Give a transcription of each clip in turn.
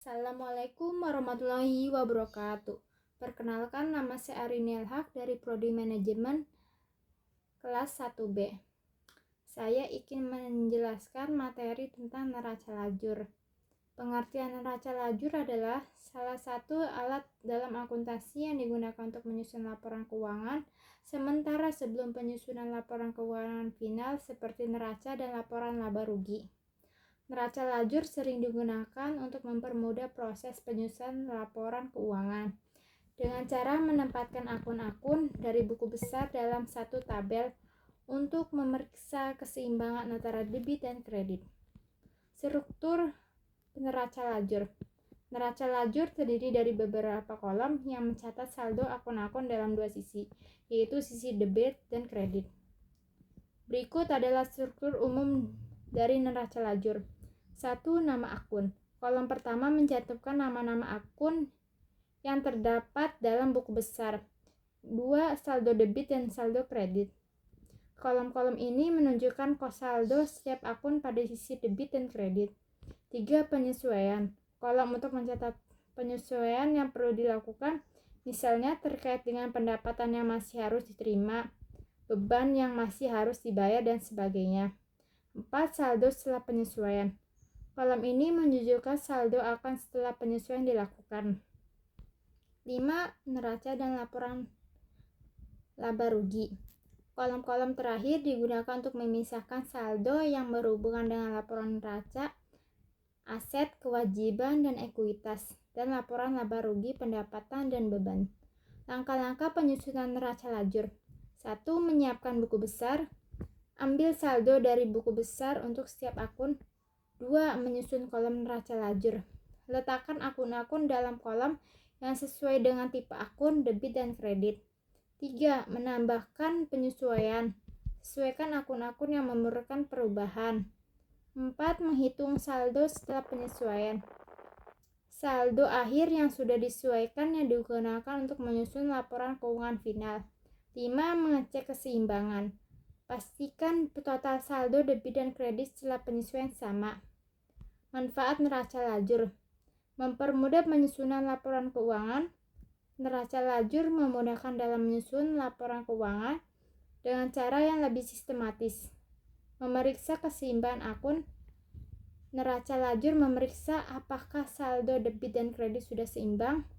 Assalamualaikum warahmatullahi wabarakatuh. Perkenalkan, nama saya Arini Elhak dari Prodi Manajemen kelas 1B. Saya ingin menjelaskan materi tentang neraca lajur. Pengertian neraca lajur adalah salah satu alat dalam akuntansi yang digunakan untuk menyusun laporan keuangan, sementara sebelum penyusunan laporan keuangan final seperti neraca dan laporan laba rugi. Neraca lajur sering digunakan untuk mempermudah proses penyusunan laporan keuangan dengan cara menempatkan akun-akun dari buku besar dalam satu tabel untuk memeriksa keseimbangan antara debit dan kredit. Struktur neraca lajur. Neraca lajur terdiri dari beberapa kolom yang mencatat saldo akun-akun dalam dua sisi, yaitu sisi debit dan kredit. Berikut adalah struktur umum dari neraca lajur. 1. Nama akun. Kolom pertama mencantumkan nama-nama akun yang terdapat dalam buku besar. 2. Saldo debit dan saldo kredit. Kolom-kolom ini menunjukkan saldo setiap akun pada sisi debit dan kredit. 3. Penyesuaian. Kolom untuk mencatat penyesuaian yang perlu dilakukan, misalnya terkait dengan pendapatan yang masih harus diterima, beban yang masih harus dibayar, dan sebagainya. 4. Saldo setelah penyesuaian. Kolom ini menunjukkan saldo akan setelah penyesuaian dilakukan. 5. Neraca dan laporan laba rugi. Kolom-kolom terakhir digunakan untuk memisahkan saldo yang berhubungan dengan laporan neraca, aset, kewajiban, dan ekuitas, dan laporan laba rugi, pendapatan, dan beban. Langkah-langkah penyusunan neraca lajur. 1. Menyiapkan buku besar. Ambil saldo dari buku besar untuk setiap akun. 2. Menyusun kolom neraca lajur. Letakkan akun-akun dalam kolom yang sesuai dengan tipe akun, debit, dan kredit. 3. Menambahkan penyesuaian. Sesuaikan akun-akun yang memerlukan perubahan. 4. Menghitung saldo setelah penyesuaian. Saldo akhir yang sudah disesuaikan yang digunakan untuk menyusun laporan keuangan final. 5. Mengecek keseimbangan. Pastikan total saldo debit dan kredit setelah penyesuaian sama. Manfaat neraca lajur. Mempermudah penyusunan laporan keuangan. Neraca lajur memudahkan dalam menyusun laporan keuangan dengan cara yang lebih sistematis. Memeriksa keseimbangan akun. Neraca lajur memeriksa apakah saldo debit dan kredit sudah seimbang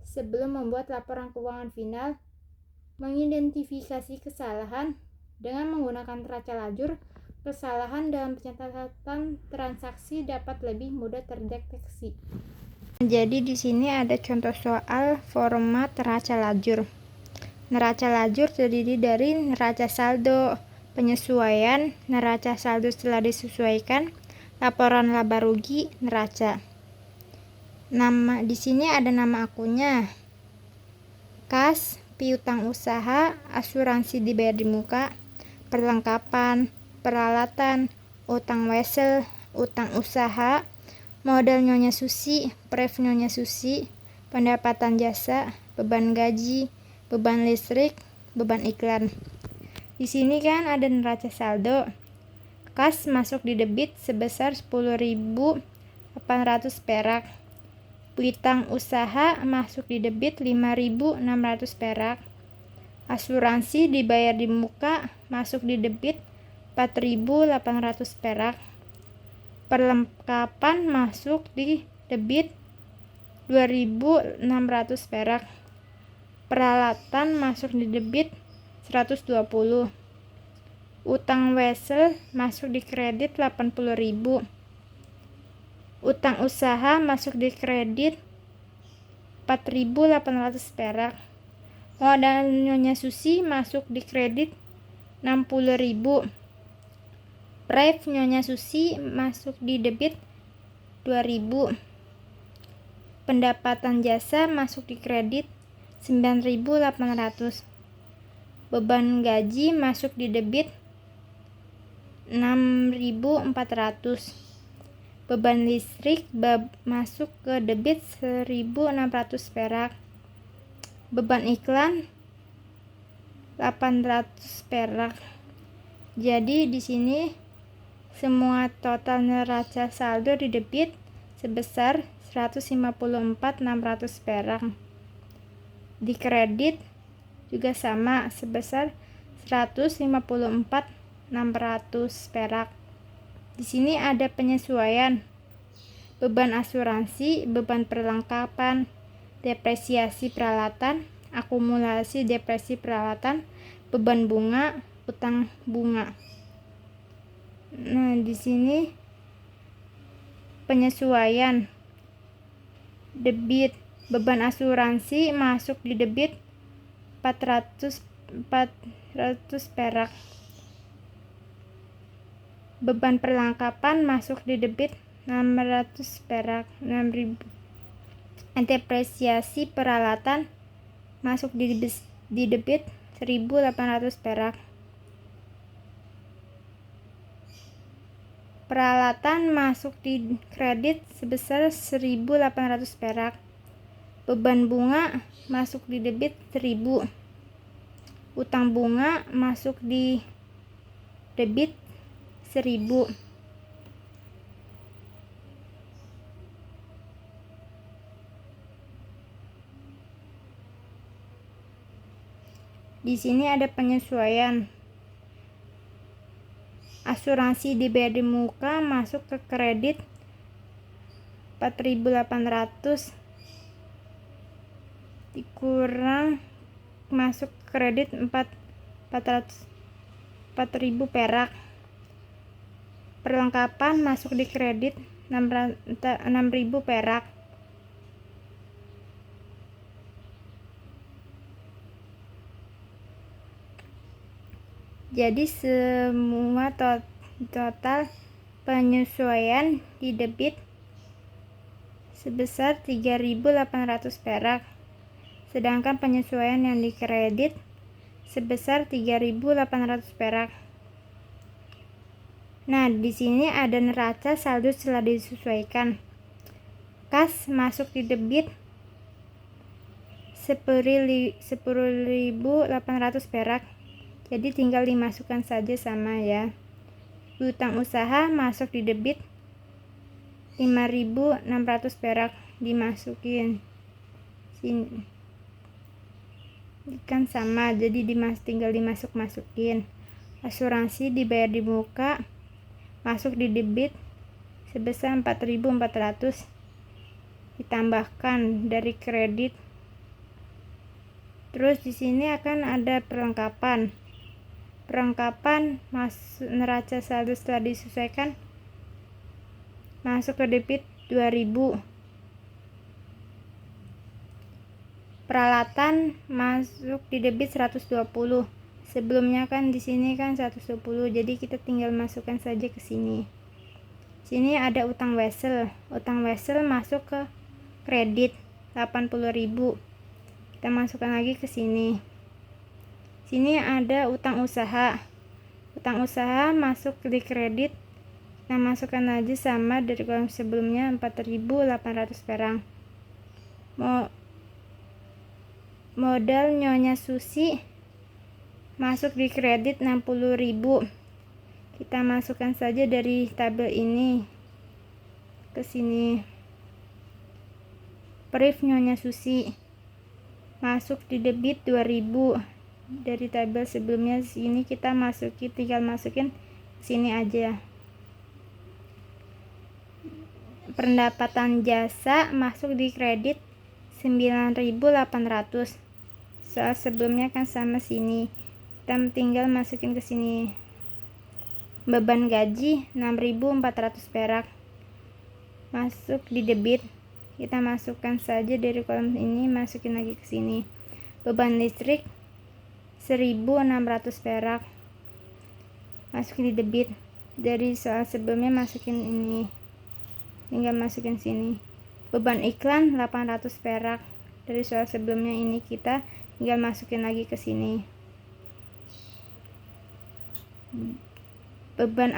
sebelum membuat laporan keuangan final. Mengidentifikasi kesalahan. Dengan menggunakan neraca lajur, kesalahan dalam pencatatan transaksi dapat lebih mudah terdeteksi. Jadi di sini ada contoh soal format neraca lajur. Neraca lajur terdiri dari neraca saldo penyesuaian, neraca saldo setelah disesuaikan, laporan laba rugi, neraca. Nama di sini ada nama akunnya. Kas, piutang usaha, asuransi dibayar di muka, perlengkapan, peralatan, utang wesel, utang usaha, modal Nyonya Susi, pref Nyonya Susi, pendapatan jasa, beban gaji, beban listrik, beban iklan. Di sini kan ada neraca saldo. Kas masuk di debit sebesar 10.800 perak. Piutang usaha masuk di debit 5.600 perak. Asuransi dibayar di muka masuk di debit 4.800 perak. Perlengkapan masuk di debit 2.600 perak. Peralatan masuk di debit 120. Utang wesel masuk di kredit 80.000. Utang usaha masuk di kredit 4.800 perak. Modal Nyonya Susi masuk di kredit 60.000. Pref Nyonya Susi masuk di debit 2.000. Pendapatan jasa masuk di kredit 9.800. Beban gaji masuk di debit 6.400. Beban listrik masuk ke debit 1.600 perak. Beban iklan 800 perak. Jadi di sini semua total neraca saldo di debit sebesar 154.600 perak. Di kredit juga sama sebesar 154.600 perak. Di sini ada penyesuaian beban asuransi, beban perlengkapan, depresiasi peralatan, akumulasi depresi peralatan, beban bunga, utang bunga. Nah, di sini penyesuaian debit, beban asuransi masuk di debit 400 perak. Beban perlengkapan masuk di debit 600 perak, 6.000. Depresiasi peralatan masuk di debit 1.800 perak. Peralatan masuk di kredit sebesar 1.800 perak. Beban bunga masuk di debit 1.000. Utang bunga masuk di debit 1.000. Di sini ada penyesuaian. Asuransi dibayar di muka masuk ke kredit 4.800 dikurang masuk ke kredit 4.000 perak. Perlengkapan masuk di kredit 6.000 perak. Jadi semua total penyesuaian di debit sebesar 3.800 perak, sedangkan penyesuaian yang di kredit sebesar 3.800 perak. Nah, di sini ada neraca saldo setelah disesuaikan. Kas masuk di debit 10.800 perak. Jadi tinggal dimasukkan saja sama ya. Utang usaha masuk di debit 5.600 perak, dimasukin sini kan sama, jadi tinggal dimasukin. Asuransi dibayar di muka masuk di debit sebesar 4.400, ditambahkan dari kredit. Terus di sini akan ada perlengkapan masuk neraca saldo setelah disesuaikan masuk ke debit 2.000. Peralatan masuk di debit 120. Sebelumnya kan di sini kan 120, jadi kita tinggal masukkan saja ke sini. Sini ada utang wesel masuk ke kredit 80.000. Kita masukkan lagi ke sini. Sini ada utang usaha masuk di kredit. Kita masukkan aja sama dari kolom sebelumnya 4.800 perak. Modal Nyonya Susi masuk di kredit 60.000. Kita masukkan saja dari tabel ini ke sini. Brief Nyonya Susi masuk di debit 2.000. Dari tabel sebelumnya sini kita tinggal masukin sini aja. Pendapatan jasa masuk di kredit 9.800. Soal sebelumnya kan sama sini. Kita tinggal masukin ke sini. Beban gaji 6.400 perak. Masuk di debit. Kita masukkan saja dari kolom ini, masukin lagi ke sini. Beban listrik 1.600 perak. Masuk di debit. Dari soal sebelumnya masukin ini. Tinggal masukin sini. Beban iklan 800 perak. Dari soal sebelumnya ini kita tinggal masukin lagi ke sini. Beban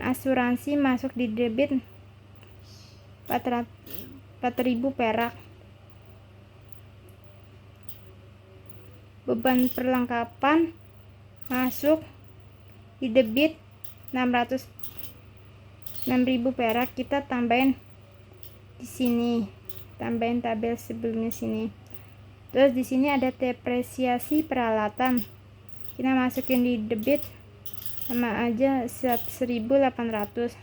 asuransi masuk di debit 4.000 perak. Beban perlengkapan masuk di debit 6.000 perak, kita tambahin di sini, tambahin tabel sebelumnya sini. Terus di sini ada depresiasi peralatan, kita masukin di debit, sama aja 1.800.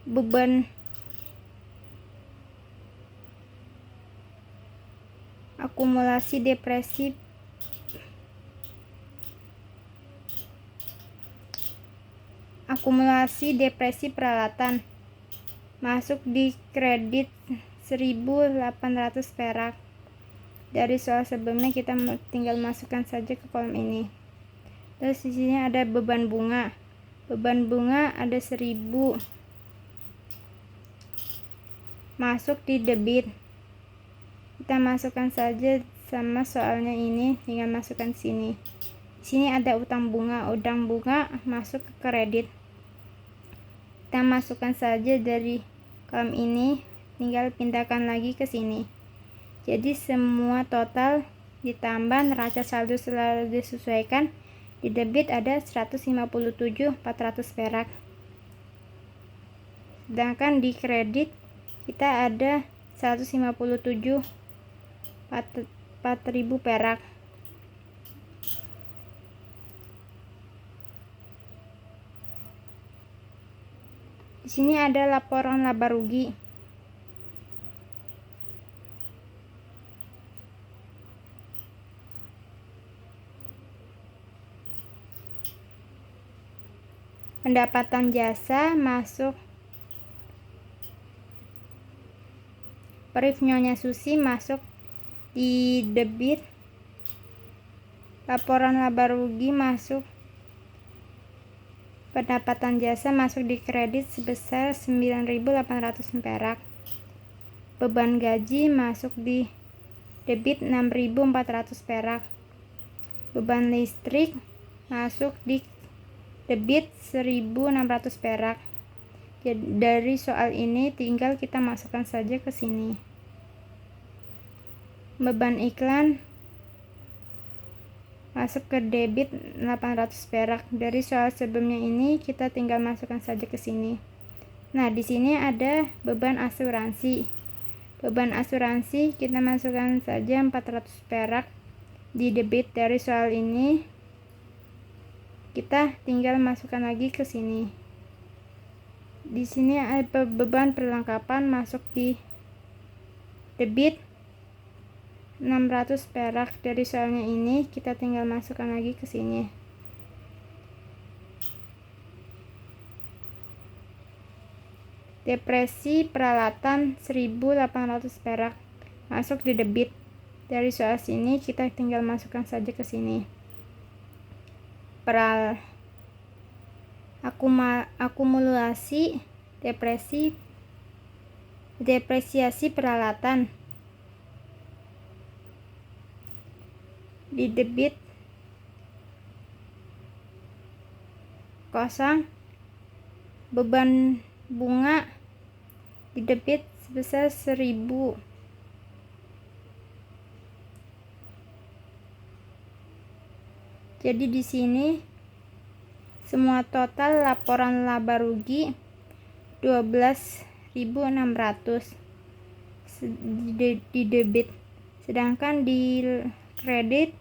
Beban akumulasi depresi peralatan masuk di kredit 1.800 perak. Dari soal sebelumnya kita tinggal masukkan saja ke kolom ini. Terus di sini ada beban bunga. Beban bunga ada 1.000, masuk di debit. Kita masukkan saja sama soalnya ini, tinggal masukkan sini. Di sini ada utang bunga masuk ke kredit. Kita masukkan saja dari kolom ini, tinggal pindahkan lagi ke sini. Jadi semua total ditambah neraca saldo selalu disesuaikan. Di debit ada 157.400 perak. Sedangkan di kredit kita ada 157.400 perak. Di sini ada laporan laba rugi. Pendapatan jasa masuk. Perif Nyonya Susi masuk di debit. Laporan laba rugi masuk. Pendapatan jasa masuk di kredit sebesar 9.800 perak. Beban gaji masuk di debit 6.400 perak. Beban listrik masuk di debit 1.600 perak. Jadi dari soal ini tinggal kita masukkan saja ke sini. Beban iklan masuk ke debit 800 perak. Dari soal sebelumnya ini kita tinggal masukkan saja ke sini. Nah, di sini ada beban asuransi. Beban asuransi kita masukkan saja 400 perak di debit. Dari soal ini kita tinggal masukkan lagi ke sini. Di sini ada beban perlengkapan masuk di debit 600 perak. Dari soalnya ini kita tinggal masukkan lagi ke sini. Depresi peralatan 1.800 perak masuk di debit. Dari soal sini kita tinggal masukkan saja ke sini. Akumulasi depresiasi peralatan di debit kosong. Beban bunga di debit sebesar 1.000. Jadi di sini semua total laporan laba rugi 12.600 di debit, sedangkan di kredit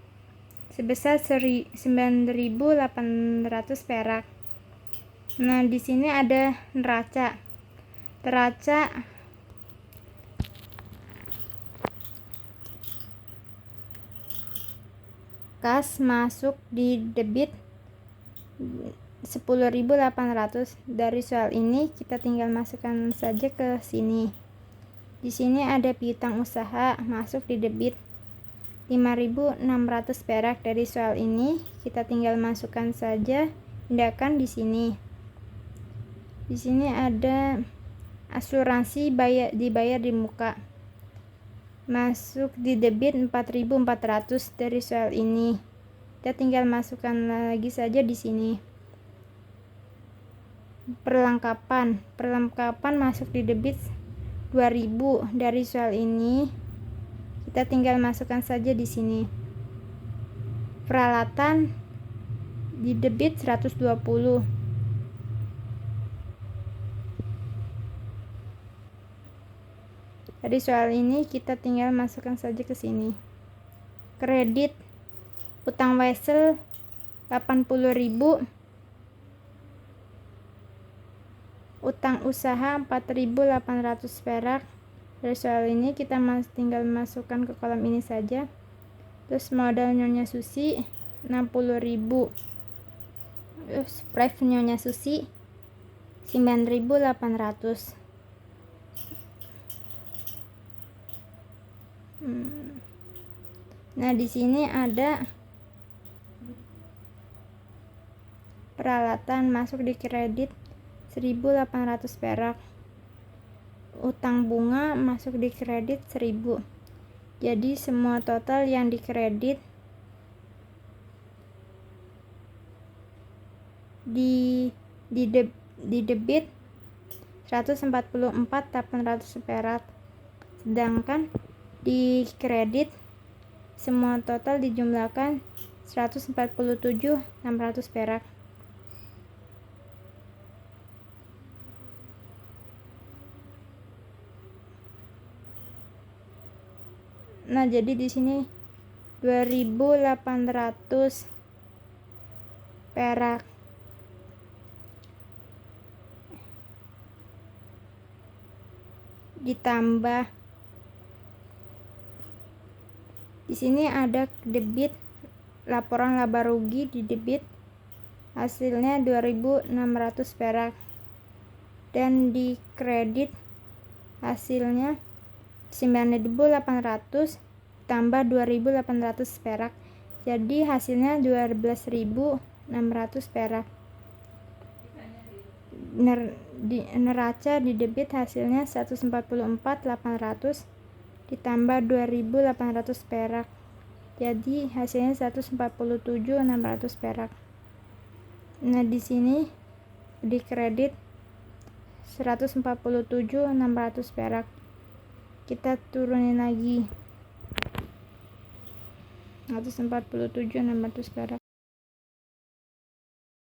sebesar 9.800 perak. Nah, di sini ada neraca kas masuk di debit 10.800. Dari soal ini kita tinggal masukkan saja ke sini. Di sini ada piutang usaha masuk di debit 5.600 perak. Dari soal ini kita tinggal masukkan saja, tindakan di sini. Di sini ada asuransi dibayar di muka masuk di debit 4.400. Dari soal ini kita tinggal masukkan lagi saja di sini. Perlengkapan masuk di debit 2.000. Dari soal ini Kita tinggal masukkan saja di sini. Peralatan di debit 120. Dari soal ini kita tinggal masukkan saja ke sini. Kredit utang wesel 80.000, utang usaha 4.800 perak. Dari soal ini kita tinggal masukkan ke kolom ini saja. Terus modal Nyonya Susi 60.000. Terus price Nyonya Susi 9.800. Nah, di sini ada peralatan masuk di kredit 1.800 perak. Utang bunga masuk di kredit 1.000. Jadi semua total yang dikredit di debit 144.800 perak. Sedangkan di kredit semua total dijumlahkan 147.600 perak. Nah, jadi di sini 2.800 perak. Ditambah di sini ada debit, laporan laba rugi di debit hasilnya 2.600 perak, dan di kredit hasilnya 9.800 tambah 2.800 perak, jadi hasilnya 12.600 perak. Neraca di debit hasilnya 144.800 ditambah 2.800 perak, jadi hasilnya 147.600 perak. Nah, di sini di kredit 147.600 perak. Kita turunin lagi 147.600 perak.